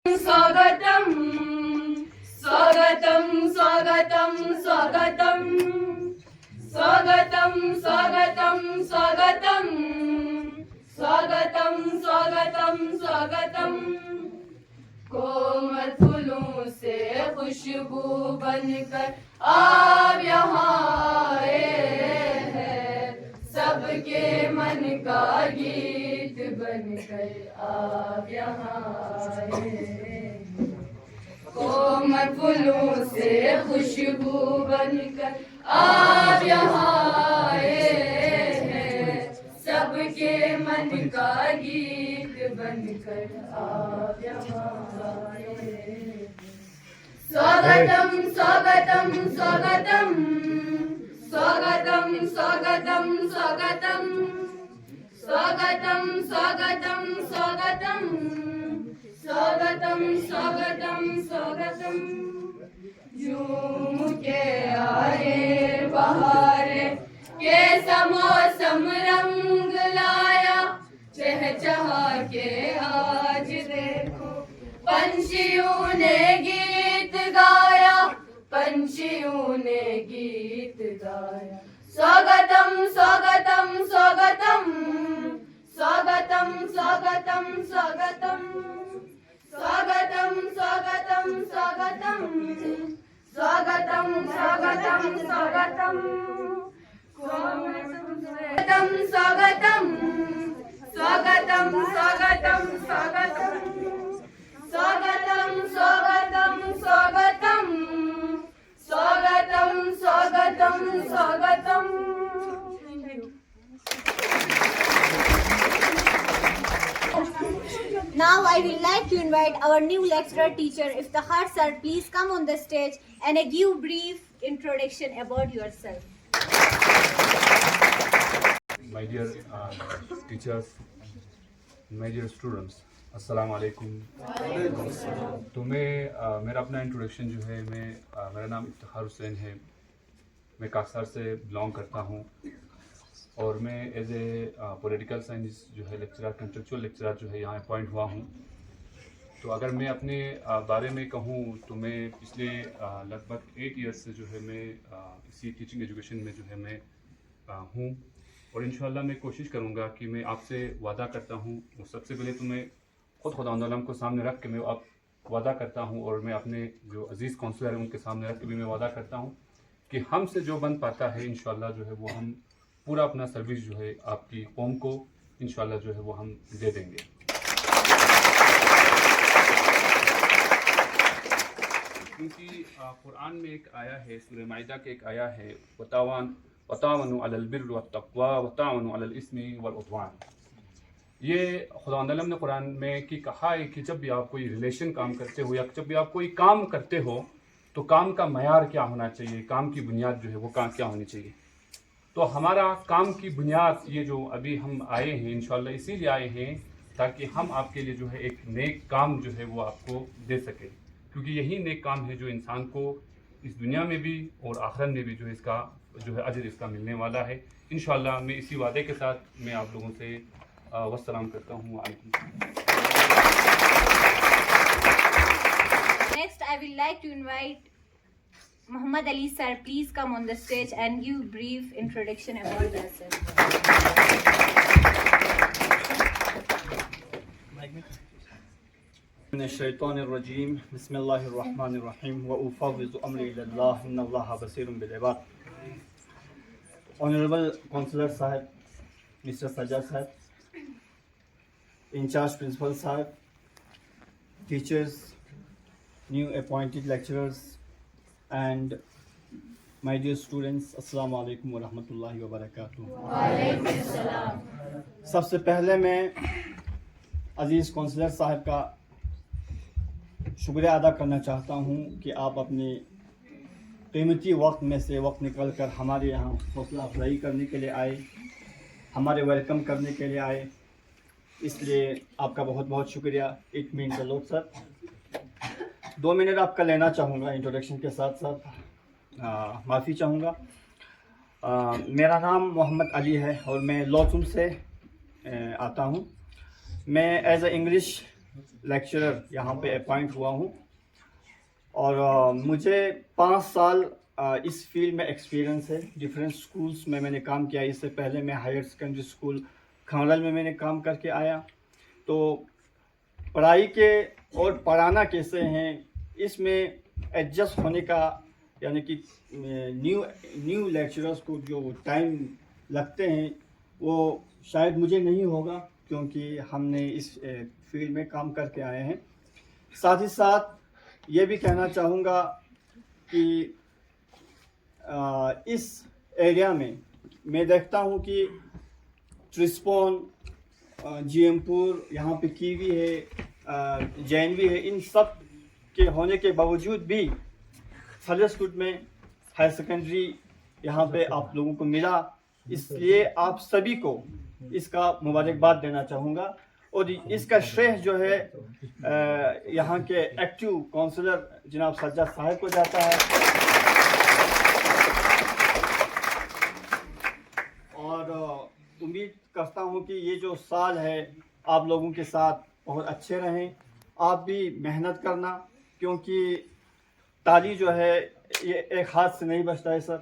स्वागतम स्वागतम स्वागतम स्वागतम स्वागतम स्वागतम स्वागतम स्वागतम स्वागतम स्वागतम कोमल फूलों से खुशबू बनकर आप यहाँ आए हैं, सबके मन का गीत बनकर आप यहाँ आए हैं। कोमल फूलों से खुशबू बनकर आप यहाँ आए हैं, सबके मन का गीत बनकर आप यहाँ आए हैं। स्वागतम स्वागतम स्वागतम स्वागतम स्वागतम स्वागतम स्वागतम स्वागतम स्वागतम स्वागतम स्वागतम स्वागतम झूम के आए बहार के समोसम रंग लाया, चहचहा के आज देखो पंछियों ने गीत गाया, पंछियों ने गीत गाया। स्वागतम स्वागतम स्वागतम स्वागतम स्वागतम स्वागतम स्वागतम स्वागतम स्वागतम स्वागतम स्वागतम। Now I will like to invite our new lecturer teacher Iftikhar sir, please come on the stage and give brief introduction about yourself. My dear teachers, my dear students, अस्सलाम वालेकुम। तो मैं मेरा अपना इंट्रोडक्शन जो है मेरा नाम इफ्तिखार हुसैन है। मैं काकसार से बिलोंग करता हूँ और मैं एज ए पॉलिटिकल साइंस जो है लेक्चरर, कंट्रेक्चुअल लेक्चरर जो है यहाँ अपॉइंट हुआ हूँ। तो अगर मैं अपने बारे में कहूँ तो मैं पिछले लगभग 8 ईयर्स से जो है मैं इसी टीचिंग एजुकेशन में जो है मैं हूँ और इंशाल्लाह मैं कोशिश करूँगा कि मैं आपसे वादा करता हूँ। और सबसे पहले तो मैं ख़ुद खुदावंद को सामने रख के मैं अब वादा करता हूँ और मैं अपने जो अजीज़ काउंसलर हैं उनके सामने रख के भी मैं वादा करता हूँ कि हमसे जो बन पाता है इंशाल्लाह जो है वो हम पूरा अपना सर्विस जो है आपकी कौम को इंशाल्लाह जो है वो हम दे देंगे। क्योंकि कुरान में एक आया है, सूरह माइदा के एक आया है, वतावनु अलल बिर्रि वत्तक़वा वतावनु अलल इस्मि वल उद्वान। ये खुदावंद ने कुरान में कि कहा है कि जब भी आप कोई रिलेशन काम करते हो या जब भी आप कोई काम करते हो तो काम का मयार क्या होना चाहिए, काम की बुनियाद जो है वो क्या होनी चाहिए। तो हमारा काम की बुनियाद ये जो अभी हम आए हैं इंशाल्लाह इसीलिए आए हैं ताकि हम आपके लिए जो है एक नेक काम जो है वो आपको दे सके, क्योंकि यही नेक काम है जो इंसान को इस दुनिया में भी और आखिरत में भी जो है इसका जो है अजर इसका मिलने वाला है। इंशाल्लाह मैं इसी वादे के साथ मैं आप लोगों से वस्सलाम करता हूँ। Next I will like to invite Muhammad Ali sir, please come on the stage and give brief introduction about yourself. मिनश्शैतानिर्रजीम बिस्मिल्लाहिर्रहमानिर्रहीम व उफ़व्विज़ु अम्री इलल्लाह इन्नल्लाहा बसीरुम बिल इबाद। ऑनरेबल काउंसलर साहब, मिस्टर सज्जाद साहब, इंचार्ज प्रिंसिपल साहब, teachers, new appointed lecturers and my dear students, अस्सलाम वालेकुम व रहमतुल्लाहि व बरकातुहू। वालेकुम अस्सलाम। सबसे पहले मैं अजीज़ काउंसलर साहब का शुक्रिया अदा करना चाहता हूँ कि आप अपने कीमती वक्त में से वक्त निकल कर हमारे यहाँ हौसला अफजाई करने के लिए आए, हमारे वेलकम करने के लिए आए, इसलिए आपका बहुत बहुत शुक्रिया। It means a lot sir. 2 minute आपका लेना चाहूँगा इंट्रोडक्शन के साथ साथ माफ़ी चाहूँगा। मेरा नाम मोहम्मद अली है और मैं लॉचुम से आता हूँ। मैं एज ए इंग्लिश लेक्चरर यहाँ पे अपॉइंट हुआ हूँ और मुझे 5 साल इस फील्ड में एक्सपीरियंस है। डिफरेंट स्कूल्स में मैंने काम किया। इससे पहले मैं हायर सेकेंडरी स्कूल खानरल में मैंने काम करके आया। तो पढ़ाई के और पढ़ाना कैसे हैं इसमें एडजस्ट होने का, यानी कि न्यू लेक्चरर्स को जो टाइम लगते हैं वो शायद मुझे नहीं होगा, क्योंकि हमने इस फील्ड में काम करके आए हैं। साथ ही साथ ये भी कहना चाहूँगा कि इस एरिया में मैं देखता हूँ कि ट्रिस्पोन, जीएमपुर, यहाँ पे कीवी है, जैनवी है, इन सब के होने के बावजूद भी फलस्कुट में हायर सेकेंडरी यहाँ पे आप लोगों को मिला, इसलिए आप सभी को इसका मुबारकबाद देना चाहूँगा। और इसका श्रेय जो है यहाँ के एक्टिव काउंसलर जनाब सज्जाद साहब को जाता है। और उम्मीद करता हूँ कि ये जो साल है आप लोगों के साथ बहुत अच्छे रहें। आप भी मेहनत करना, क्योंकि ताली जो है ये एक हाथ से नहीं बजता है सर।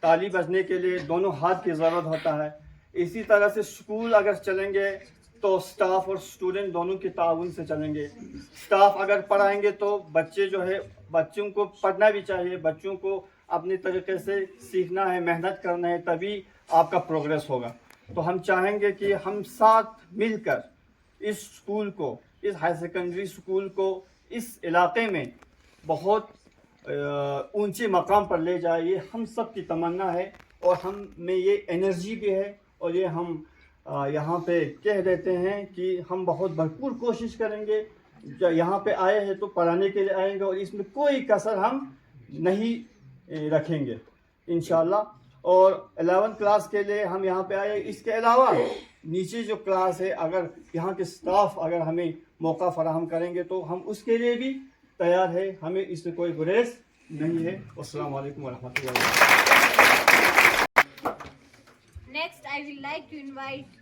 ताली बजने के लिए दोनों हाथ की ज़रूरत होता है। इसी तरह से स्कूल अगर चलेंगे तो स्टाफ और स्टूडेंट दोनों के ताउन से चलेंगे। स्टाफ अगर पढ़ाएंगे तो बच्चे जो है, बच्चों को पढ़ना भी चाहिए, बच्चों को अपने तरीके से सीखना है, मेहनत करना है, तभी आपका प्रोग्रेस होगा। तो हम चाहेंगे कि हम साथ मिलकर इस स्कूल को, इस हायर सेकेंडरी स्कूल को इस इलाके में बहुत ऊंचे मकाम पर ले जाए, ये हम सब की तमन्ना है और हम में ये एनर्जी भी है। और ये हम यहाँ पे कह देते हैं कि हम बहुत भरपूर कोशिश करेंगे। जब यहाँ पे आए हैं तो पढ़ाने के लिए आएंगे और इसमें कोई कसर हम नहीं रखेंगे इंशाल्लाह। और 11th क्लास के लिए हम यहाँ पे आए। इसके अलावा नीचे जो क्लास है, अगर यहाँ के स्टाफ अगर हमें मौका फराहम करेंगे तो हम उसके लिए भी तैयार है, हमें इससे कोई गुरेज नहीं है। अस्सलाम वालेकुम वरहमतुल्लाहि वबरकातुहू। Next, I would like to invite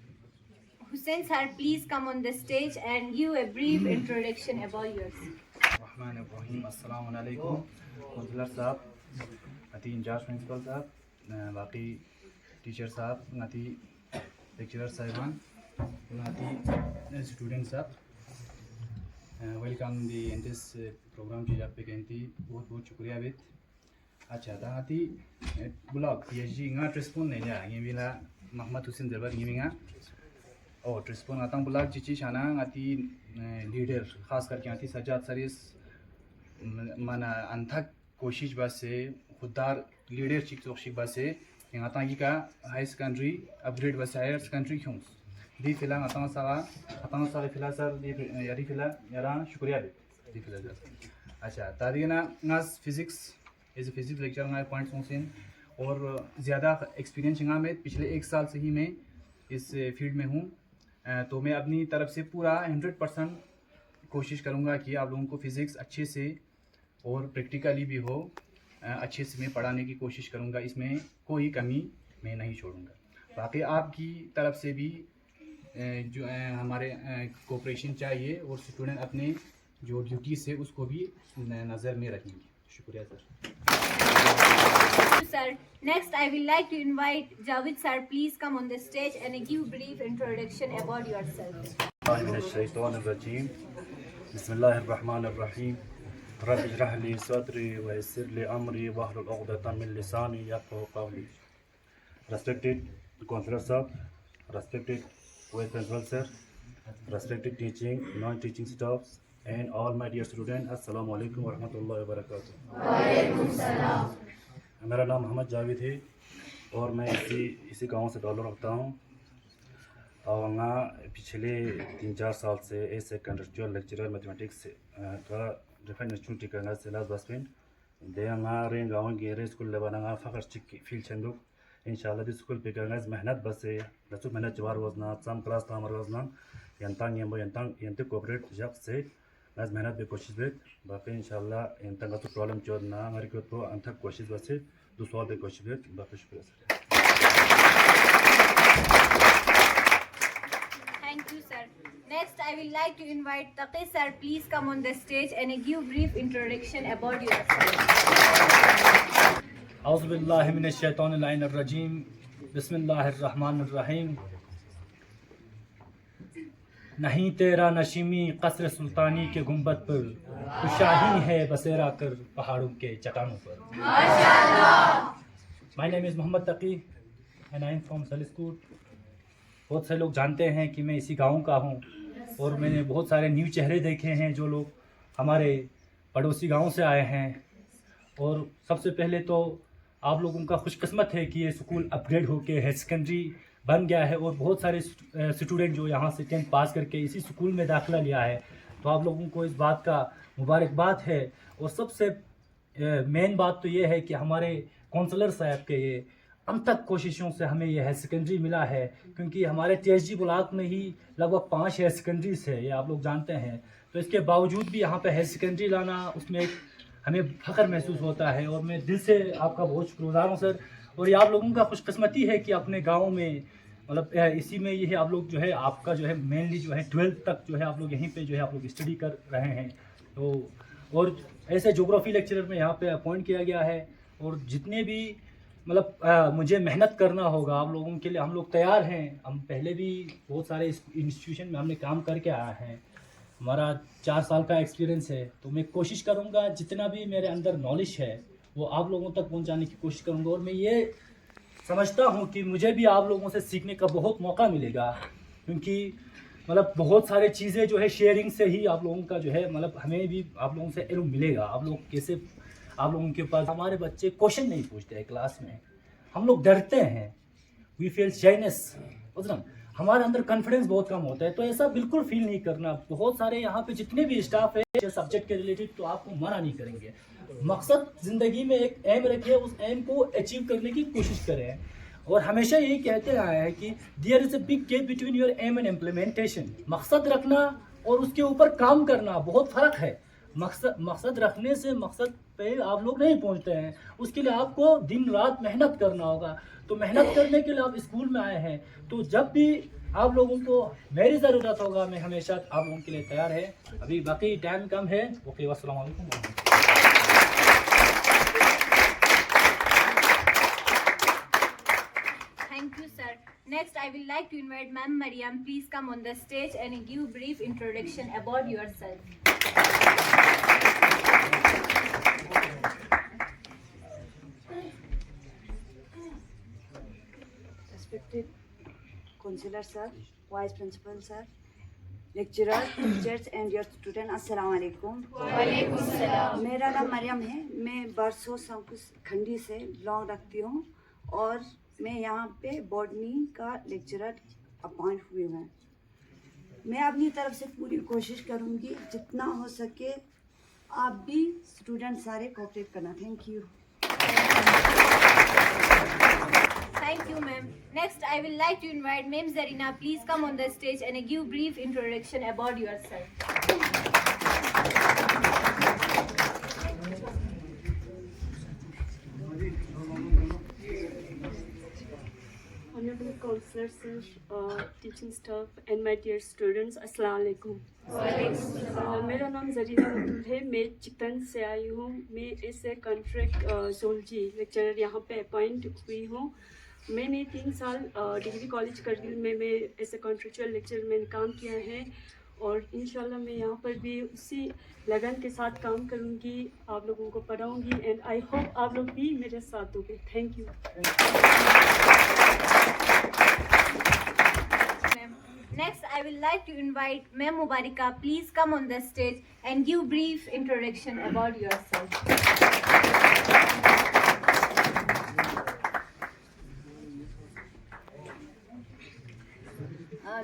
Hussein sir, please come on the stage and give a brief introduction about yourself. रहमानिर्रहीम। अस्सलाम वालेकुम काउंसलर साहब, नती इंचार्ज प्रिंसिपल साहब, बाकी टीचर साहब, नती लेक्चरर साहिबान, नती स्टूडेंट साहब, welcome the in this programme की आप पे कहती बहुत बहुत शुक्रिया बेत। अच्छा दाती ब्लॉग पीएचडी इंगा ट्रिस्पोन नहीं जा ये बिला मोहम्मद हुसैन दरबार ये बिंगा और ट्रिस्पोन आता ब्लॉग चिची शाना आती लीडर खास करके आती सजाद सरीस माना अंथक कोशिश बस से खुददार लीडर चिक चौकशी बस से यहाँ तक का हाई सेकेंडरी अपग्रेड बस हायर सेकेंडरी क्यों दी फिलहाल आता साल फिलहाल सर दी यारी फिलहाल यारा शुक्रिया दी फिलहाल। अच्छा तारी ना नास physics as a physics lecturer में पॉइंट्स हों और ज़्यादा एक्सपीरियंस यहाँ में पिछले 1 साल से ही मैं इस फील्ड में हूँ। तो मैं अपनी तरफ से पूरा 100% कोशिश करूँगा कि आप लोगों को फ़िज़िक्स अच्छे से और प्रैक्टिकली भी हो अच्छे से मैं पढ़ाने की कोशिश करूँगा, इसमें कोई कमी मैं नहीं छोड़ूँगा। बाकी आपकी तरफ से भी जो हमारे कोऑपरेशन चाहिए और स्टूडेंट अपने जो ड्यूटीज़ है उसको भी नज़र में रखेंगे। शुक्रिया sir. Sir, next I would like to invite Javed sir, please come on the stage and give brief introduction about yourself. बिस्मिल्लाहिर्रहमानिर्रहीम रब इजरह ली सदरी व यस्सिर ली अमरी वहलुल उक़दतम मिन लिसानी यफ़क़हू क़ौली। Respected Counselor Sir, respected Vice Principal Sir, respected teaching, non-teaching staffs and all my dear students, अस्सलामु अलैकुम वरहमतुल्लाहि वबरकातुहू। वालेकुम सलाम। मेरा नाम मोहम्मद जावेद है और मैं इसी गांव से ताल्लुक़ रखता हूँ और वहाँ पिछले 3-4 साल से as a contractual lecturer mathematics का डिफरेंट इंस्टीट्यूट टिकंगा सिलास बसपिन देंगा रें गाँव गेरे स्कूल लेवाना फ़खर चिक फील चंदुक इंशाल्लाह दी स्कूल पिकंगा मेहनत बस से लसुक मेहनत जवार वजना सम क्लास तामर वजना यंतांग यंते कोऑपरेट जब से नज मेहनत भी कोशिश भी बाकी इंशाल्लाह यंतांग तो प्रॉब्लम चोद ना हमारी को तो अंतक कोशिश बस से दूसरा भी कोशिश भी बाकी शुक्रिया sir. Thank you, sir. Next, I would like to invite Taqi sir, please come on the stage and give brief introduction about yourself. औज़ु बिल्लाहि मिनश शैतानिर लाइनिर रजीम बिस्मिल्लाहिर रहमानिर रहीम। नहीं तेरा नशीमी कसर सुल्तानी के गुंबद पर, तू शाही है बसेरा कर पहाड़ों के चट्टानों पर। My name is Mohammad Taqi and I am from सलिस्कूट। बहुत से लोग जानते हैं कि मैं इसी गांव का हूं और मैंने बहुत सारे न्यू चेहरे देखे हैं जो लोग हमारे पड़ोसी गांव से आए हैं। और सबसे पहले तो आप लोगों का खुशकिस्मत है कि ये स्कूल अपग्रेड होके हायर सेकेंडरी बन गया है और बहुत सारे स्टूडेंट जो यहाँ से 10th पास करके इसी स्कूल में दाखिला लिया है, तो आप लोगों को इस बात का मुबारकबाद है। और सबसे मेन बात तो ये है कि हमारे काउंसलर साहब के ये अनथक कोशिशों से हमें ये हायर सेकेंडरी मिला है, क्योंकि हमारे TSG ब्लॉक में ही लगभग 5 हायर सेकेंडरीज है, ये आप लोग जानते हैं। तो इसके बावजूद भी यहाँ पे हायर सेकेंडरी लाना उसमें हमें फ़ख्र महसूस होता है और मैं दिल से आपका बहुत शुक्रगुज़ार हूँ सर। और ये आप लोगों का खुशकिस्मती है कि अपने गांव में मतलब इसी में ये है आप लोग जो है आपका जो है मेनली जो है 12th तक जो है आप लोग यहीं पे जो है आप लोग स्टडी कर रहे हैं। तो और ऐसे ज्योग्राफी लेक्चरर में यहाँ पे अपॉइंट किया गया है और जितने भी मतलब मुझे मेहनत करना होगा आप लोगों के लिए हम लोग तैयार हैं। हम पहले भी बहुत सारे इंस्टीट्यूशन में हमने काम करके आया हैं, हमारा 4 साल का एक्सपीरियंस है। तो मैं कोशिश करूँगा जितना भी मेरे अंदर नॉलेज है वो आप लोगों तक पहुंचाने की कोशिश करूंगा। और मैं ये समझता हूं कि मुझे भी आप लोगों से सीखने का बहुत मौका मिलेगा, क्योंकि मतलब बहुत सारे चीज़ें जो है शेयरिंग से ही आप लोगों का जो है मतलब हमें भी आप लोगों से इल्म मिलेगा। आप लोग कैसे आप लोगों के पास हमारे बच्चे क्वेश्चन नहीं पूछते हैं क्लास में, हम लोग डरते हैं, वी फील शाइनेस, मतलब हमारे अंदर कॉन्फिडेंस बहुत कम होता है। तो ऐसा बिल्कुल फील नहीं करना। बहुत सारे यहाँ पे जितने भी स्टाफ है सब्जेक्ट के रिलेटेड तो आपको मना नहीं करेंगे। मकसद ज़िंदगी में एक एम रखे, उस एम को अचीव करने की कोशिश करें। और हमेशा यही कहते आए हैं कि there is a big gap between your aim and implementation. मकसद रखना और उसके ऊपर काम करना बहुत फ़र्क है। मकसद रखने से मकसद पे आप लोग नहीं पहुंचते हैं, उसके लिए आपको दिन रात मेहनत करना होगा। तो मेहनत करने के लिए आप स्कूल में आए हैं, तो जब भी आप लोगों को मेरी ज़रूरत होगा मैं हमेशा आप लोगों के लिए तैयार है। अभी बाकी टाइम कम है। ओके, अस्सलाम वालेकुम। Thank you, sir. Next, I will like to invite Ma'am Mariam. Please come on the stage and give brief introduction about yourself. Respected Counselor sir, Vice Principal sir, lecturer, teachers and your student, अस्सलाम वालेकुम। वालेकुम सलाम। मेरा नाम मरियम है। मैं बरसों संकुश खंडी से बिलोंग रखती हूँ और मैं यहाँ पे बॉटनी का लेक्चरर अपॉइंट हुई हूँ। मैं अपनी तरफ से पूरी कोशिश करूँगी जितना हो सके। आप भी स्टूडेंट सारे कोऑपरेट करना। Thank you. Thank you, ma'am. Next, I will like to invite Ma'am Zarina. Please come on the stage and give brief introduction about yourself. Honorable Counselor sir, teaching staff and my dear students, अस्सलाम वालेकुम। मेरा नाम जरीना बतूल है। मैं chicken से आई हूँ। मैं as a contract zoology lecturer यहाँ पे अपॉइंट हुई हूँ। मैंने 3 साल डिग्री कॉलेज करगिल में मैं एज ए कॉन्ट्रेक्चुअल लेक्चर में काम किया है और इंशाल्लाह मैं यहाँ पर भी उसी लगन के साथ काम करूँगी, आप लोगों को पढ़ाऊँगी एंड आई होप आप लोग भी मेरे साथ दोगे। Thank you. Next, I will like to invite Ma'am Mubarika. Please come on the stage and give brief introduction about yourself.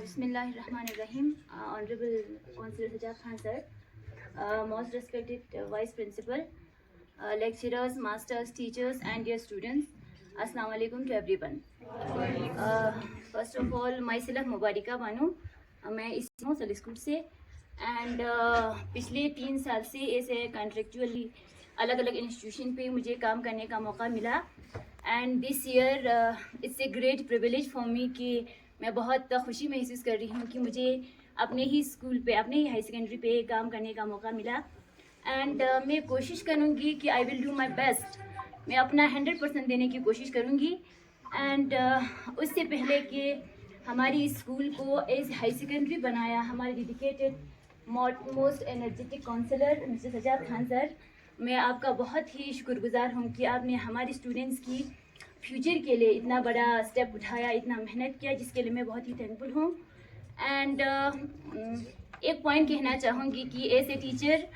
Bismillahirrahmanirrahim. Honorable Councillor Sajjad Khan sir, most respected Vice Principal, lecturers, masters, teachers and dear students, Assalamu alaikum to everyone. First of all, myself Mubarika Banu, मैं इस school से and पिछले 3 साल से ऐसे कॉन्ट्रेक्चुअली अलग अलग institution पे मुझे काम करने का मौका मिला and this year it's a great privilege for me कि मैं बहुत खुशी महसूस कर रही हूँ कि मुझे अपने ही स्कूल पे, अपने ही हाई सेकेंडरी पे काम करने का मौका मिला एंड मैं कोशिश करूँगी कि I will do my best. मैं अपना 100% देने की कोशिश करूँगी एंड उससे पहले कि हमारी स्कूल को एज हाई सेकेंडरी बनाया हमारे dedicated most energetic counsellor mister Sajad Khan sir, मैं आपका बहुत ही शुक्रगुजार हूँ कि आपने हमारे स्टूडेंट्स की फ्यूचर के लिए इतना बड़ा स्टेप उठाया, इतना मेहनत किया, जिसके लिए मैं बहुत ही थैंकफुल हूँ एंड एक पॉइंट कहना चाहूँगी कि एज ए टीचर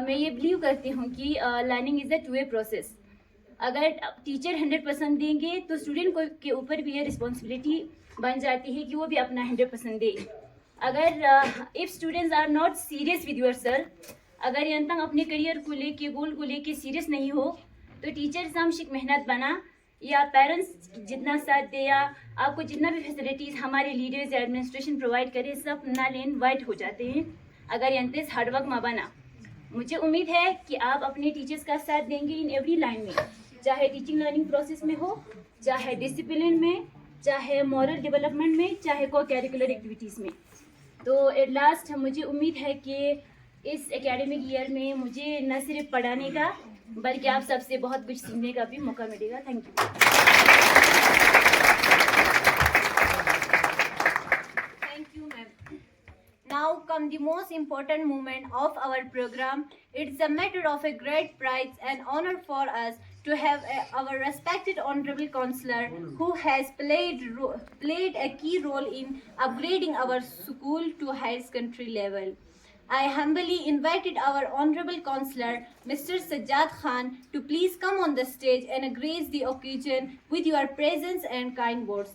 मैं ये बिलीव करती हूँ कि learning is a 2-way process. अगर टीचर 100% देंगे तो स्टूडेंट को के ऊपर भी ये रिस्पॉन्सिबिलिटी बन जाती है कि वो भी अपना 100% दे। अगर if students are not serious with yourself, अगर यहाँ तक अपने करियर को लेके, गोल को लेके सीरियस नहीं हो, तो टीचर सामशिक मेहनत बना या पेरेंट्स जितना साथ दे या आपको जितना भी फैसिलिटीज़ हमारे लीडर्स या एडमिनिस्ट्रेशन प्रोवाइड करे, सब नल एंड वाइट हो जाते हैं अगर यंतस हार्डवर्क में बना। मुझे उम्मीद है कि आप अपने टीचर्स का साथ देंगे इन एवरी लाइन में, चाहे टीचिंग लर्निंग प्रोसेस में हो, चाहे डिसिप्लिन में, चाहे मॉरल डेवलपमेंट में, चाहे को करिकुलर एक्टिविटीज़ में। तो एट लास्ट मुझे उम्मीद है कि इस एकेडमिक ईयर में मुझे न सिर्फ पढ़ाने का बल्कि आप सबसे बहुत कुछ सीखने का भी मौका मिलेगा। Thank you. Thank you, ma'am. Now come the most important moment of our program. It's a matter of a great pride and honor for us to have our respected honorable counselor who has played a key role in upgrading our school to higher secondary level. I humbly invited our honorable counselor, Mr. Sajjad Khan, to please come on the stage and grace the occasion with your presence and kind words.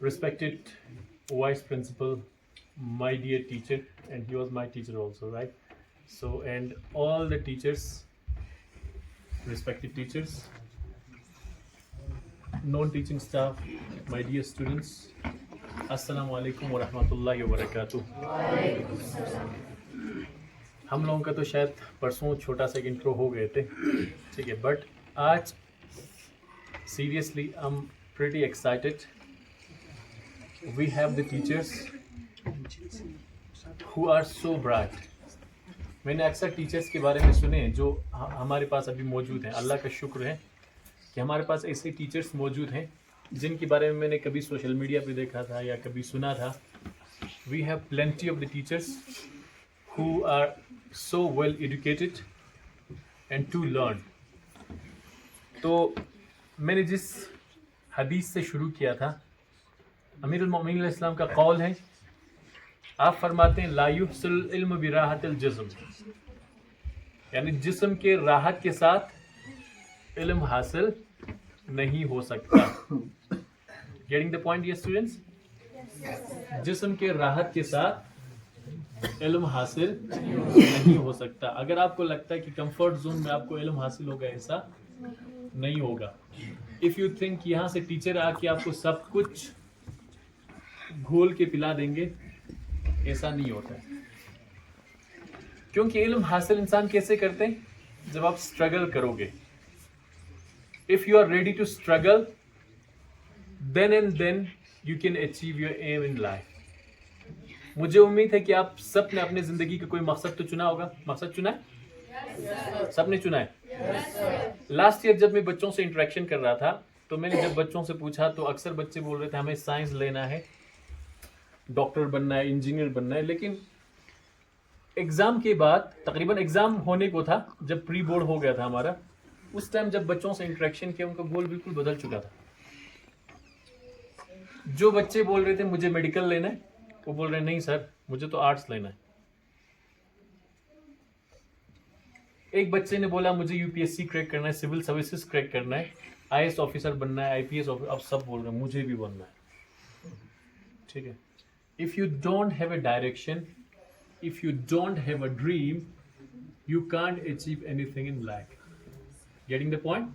Respected Vice Principal, my dear teacher, and he was my teacher also, right? So, and all the teachers, respected teachers, non-teaching staff, my dear students, Assalamu alaikum wa rahmatullahi wa barakatuh. हम लोगों का तो शायद परसों छोटा सा intro हो गए थे, ठीक है, बट आज seriously I'm pretty excited. We have the teachers who are so bright. मैंने अक्सर टीचर्स के बारे में सुने जो हमारे पास अभी मौजूद हैं. अल्लाह का शुक्र है कि हमारे पास ऐसे टीचर्स मौजूद हैं जिनके बारे में मैंने कभी सोशल मीडिया पे देखा था या कभी सुना था. We have plenty of the teachers who are so well educated and to learn. तो मैंने जिस हदीस से शुरू किया था, अमीरुल मोमिनीन अलैहिस्सलाम का कौल है, आप फरमाते हैं ला युहसिल इल्म बिराहतिल जिस्म, यानी जिस्म के राहत के साथ इल्म हासिल नहीं हो सकता. Getting the point dear students? जिस्म के राहत के साथ इल्म हासिल नहीं हो सकता. अगर आपको लगता है कि कंफर्ट जोन में आपको इल्म हासिल होगा, ऐसा नहीं होगा. इफ़ यू थिंक यहाँ से टीचर आके आपको सब कुछ घोल के पिला देंगे, ऐसा नहीं होता है. क्योंकि इल्म हासिल इंसान कैसे करते हैं? जब आप स्ट्रगल करोगे. If you are ready to struggle, then and then you can achieve your aim in life. मुझे उम्मीद है कि आप सब ने अपने जिंदगी का कोई मकसद तो चुना होगा. मकसद चुना है? सबने चुना है. लास्ट ईयर जब मैं बच्चों से इंटरेक्शन कर रहा था, तो मैंने जब बच्चों से पूछा तो अक्सर बच्चे बोल रहे थे हमें साइंस लेना है, डॉक्टर बनना है, इंजीनियर बनना है. लेकिन एग्ज़ाम के बाद, तकरीबन एग्ज़ाम होने को था जब प्री बोर्ड हो गया था हमारा, उस टाइम जब बच्चों से इंटरेक्शन किया, उनका गोल बिल्कुल बदल चुका था. जो बच्चे बोल रहे थे मुझे मेडिकल लेना है, वो बोल रहे हैं नहीं सर मुझे तो आर्ट्स लेना है. एक बच्चे ने बोला मुझे यूपीएससी क्रैक करना है, सिविल सर्विसेज क्रैक करना है, आईएएस ऑफिसर बनना है, आईपीएस ऑफिसर. अब सब बोल रहे हैं मुझे भी बनना है. ठीक है. If you don't have a direction, if you don't have a dream, you can't achieve anything in life. Getting the point?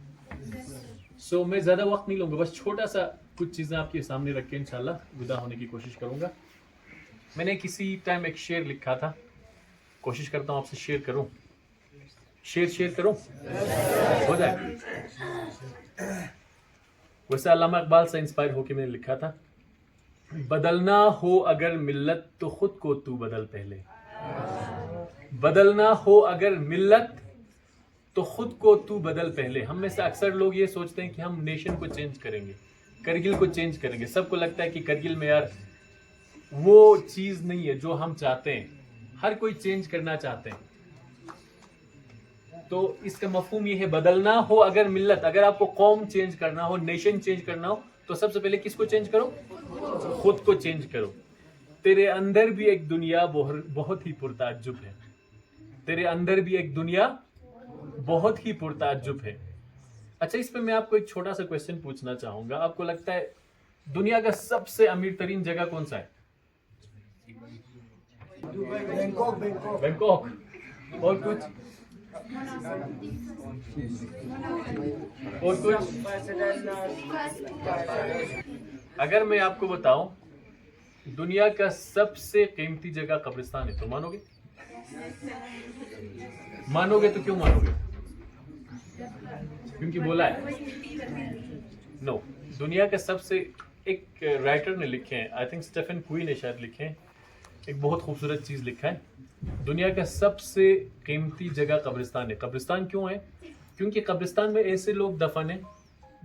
So मैं ज़्यादा वक्त नहीं लूँगा, बस छोटा सा कुछ चीज़ें आपके सामने रख के इंशाल्लाह विदा होने की कोशिश करूँगा. मैंने किसी टाइम एक शेर लिखा था, कोशिश करता हूँ आपसे शेयर करूँ. शेयर करूँ? हो जाए. वैसे अल्लामा इकबाल से इंस्पायर होकर मैंने लिखा था, बदलना हो अगर मिल्लत तो खुद को तू बदल पहले. बदलना हो अगर मिल्लत तो खुद को तू बदल पहले. हम में से अक्सर लोग ये सोचते हैं कि हम नेशन को चेंज करेंगे, करगिल को चेंज करेंगे. सबको लगता है कि करगिल में यार वो चीज़ नहीं है जो हम चाहते हैं. हर कोई चेंज करना चाहते हैं. तो इसका मफहूम ये है, बदलना हो अगर मिल्लत, अगर आपको कौम चेंज करना हो, नेशन चेंज करना हो, तो सबसे पहले किसको चेंज करो? खुद को चेंज करो. तेरे अंदर भी एक दुनिया बहुत ही पुरताज्जुब है. तेरे अंदर भी एक दुनिया बहुत ही पुरताज्जुब है. अच्छा, इस पे मैं आपको एक छोटा सा क्वेश्चन पूछना चाहूंगा. आपको लगता है दुनिया का सबसे अमीर तरीन जगह कौन सा है? बैंकॉक. और कुछ? और कुछ? अगर मैं आपको बताऊं दुनिया का सबसे कीमती जगह कब्रिस्तान है, तो मानोगे? मानोगे तो क्यों मानोगे? क्योंकि बोला है. नो, दुनिया का सबसे, एक राइटर ने लिखे हैं, आई थिंक स्टीफन क्वी ने शायद लिखे हैं, एक बहुत खूबसूरत चीज़ लिखा है, दुनिया का सबसे कीमती जगह कब्रिस्तान है। कब्रिस्तान क्यों है? क्योंकि कब्रिस्तान में ऐसे लोग दफन हैं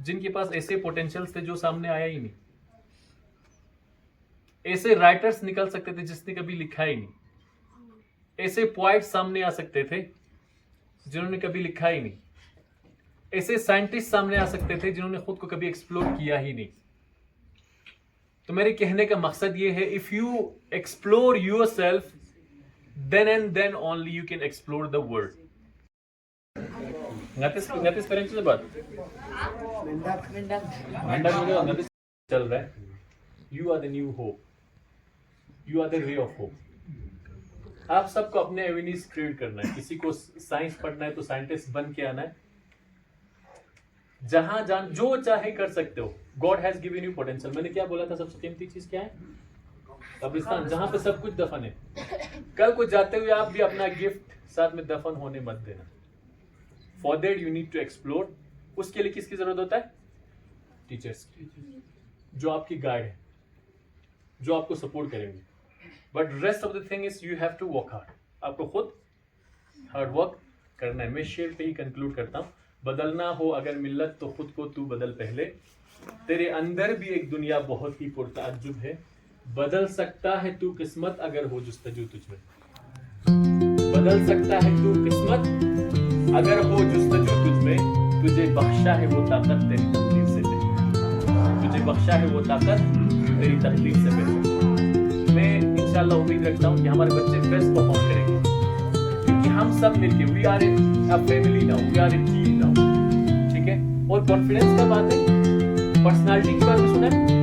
जिनके पास ऐसे पोटेंशियल्स थे जो सामने आया ही नहीं। ऐसे राइटर्स निकल सकते थे जिसने कभी लिखा ही नहीं। ऐसे पोइट्स सामने आ सकते थे जिन्होंने कभी लिखा ही नहीं। ऐसे साइंटिस्ट सामने आ सकते थे जिन्होंने खुद को कभी एक्सप्लोर किया ही नहीं। तो मेरे कहने का मकसद ये है, if you explore yourself then and then only you can explore the world. ngatis parents se baat mendak चल रहा है। You are the new hope. You are the ray of hope. आप सबको अपने एवेन्यूज क्रिएट करना है। किसी को साइंस पढ़ना है तो साइंटिस्ट बन के आना है। जहां जान जो चाहे कर सकते हो। God has given you potential. मैंने क्या बोला था, सबसे कीमती चीज क्या है? कब्रिस्तान, जहां पे सब कुछ दफन है। कल को जाते हुए आप भी अपना गिफ्ट साथ में दफन होने मत देना। For that you need to explore. उसके लिए किसकी जरूरत होता है? टीचर्स की, जो आपकी गाइड है, जो आपको सपोर्ट करेंगे। But rest of the thing is you have to work hard. आपको खुद हार्ड वर्क करना है। मैं शेर पे ही कंक्लूड करता हूँ। बदलना हो अगर मिल्लत तो खुद को तू बदल पहले। तेरे अंदर भी एक दुनिया बहुत ही पुरताज्जुब है। बदल सकता है तू किस्मत अगर हो जुस्तजू तुझमें। बदल सकता है तू किस्मत अगर हो जुस्तजू तुझमें। तुझे बख्शा है वो ताकत तेरी तकदीर से पहले। तुझे बख्शा है वो ताकत तेरी तकदीर से पहले। मैं इंशाल्लाह उम्मीद रखता हूँ कि हमारे बच्चे बेस्ट परफॉर्म करेंगे, क्योंकि हम सब मिलके we are a family now, we are a team now. ठीक है। और कॉन्फिडेंस का बात है, पर्सनालिटी की बात सुना है।